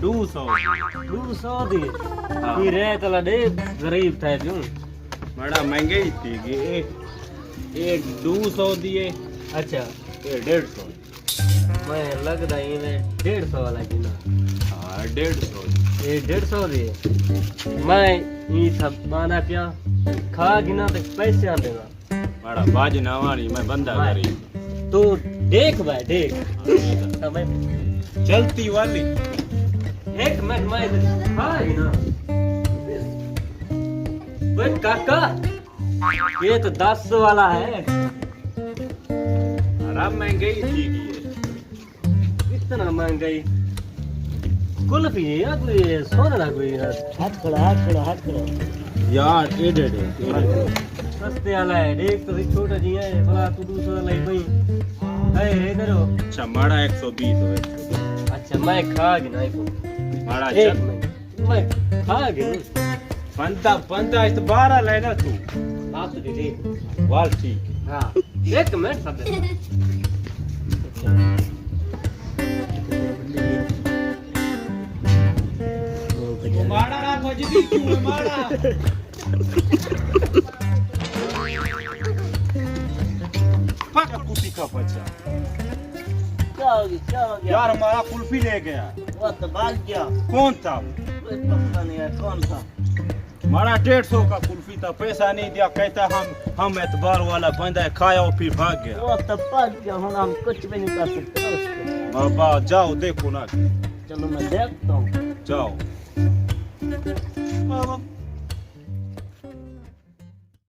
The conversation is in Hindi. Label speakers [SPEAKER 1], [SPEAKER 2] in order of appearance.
[SPEAKER 1] 200
[SPEAKER 2] 200 दी
[SPEAKER 1] हाँ।
[SPEAKER 2] की रे तला दे गरीब थे क्यों
[SPEAKER 1] बड़ा महंगाई थी कि ये 200 दिए
[SPEAKER 2] अच्छा
[SPEAKER 1] ये 150
[SPEAKER 2] मैं लगदा इने 150 वाला की ना
[SPEAKER 1] हाँ 150
[SPEAKER 2] ये 150 दी मैं ये सब माना क्या खा गिना तक पैसे आ देगा
[SPEAKER 1] बड़ा बाज नवानी मैं बंदा करी
[SPEAKER 2] तो देख भाई देख समय
[SPEAKER 1] चलती वाली
[SPEAKER 2] एक मिनट मैं खा गिना भाई काका ये तो 10 वाला है
[SPEAKER 1] आराम महंगाई थी कि ये
[SPEAKER 2] इतना महंगाई कुल्फी है या कोई सोना ना कोई हाथ खड़ा
[SPEAKER 1] यार ये दे
[SPEAKER 2] सस्ते वाला है देख तो छोटा जी है भला तू 200 वाला ही भाई है इधर हो
[SPEAKER 1] अच्छा माड़ा 120 हो
[SPEAKER 2] अच्छा मैं खा गिना इसको
[SPEAKER 1] माड़ा
[SPEAKER 2] एक
[SPEAKER 1] चल
[SPEAKER 2] मिनट मैं खा गिना
[SPEAKER 1] पंता इस 12 लेना तू
[SPEAKER 2] बात तो दे
[SPEAKER 1] वाल ठीक
[SPEAKER 2] हाँ एक मिनट सब
[SPEAKER 1] माड़ा राखो जी क्यों माड़ा पाका कुटी का बच्चा
[SPEAKER 2] क्या हो गया
[SPEAKER 1] यार हमारा कुल्फी ले गया
[SPEAKER 2] वो तो भाग गया
[SPEAKER 1] कौन था
[SPEAKER 2] कोई पता नहीं है कौन था
[SPEAKER 1] हमारा 150 का कुल्फी था पैसा नहीं दिया कहता हम एतबार वाला बंदा है खाया और फिर भाग गया
[SPEAKER 2] वो तो भाग गया हूँ हम कुछ भी नहीं कर सकते उसको
[SPEAKER 1] बाबा जाओ देखो ना
[SPEAKER 2] चलो मैं देखता हूँ
[SPEAKER 1] जाओ
[SPEAKER 2] बाबा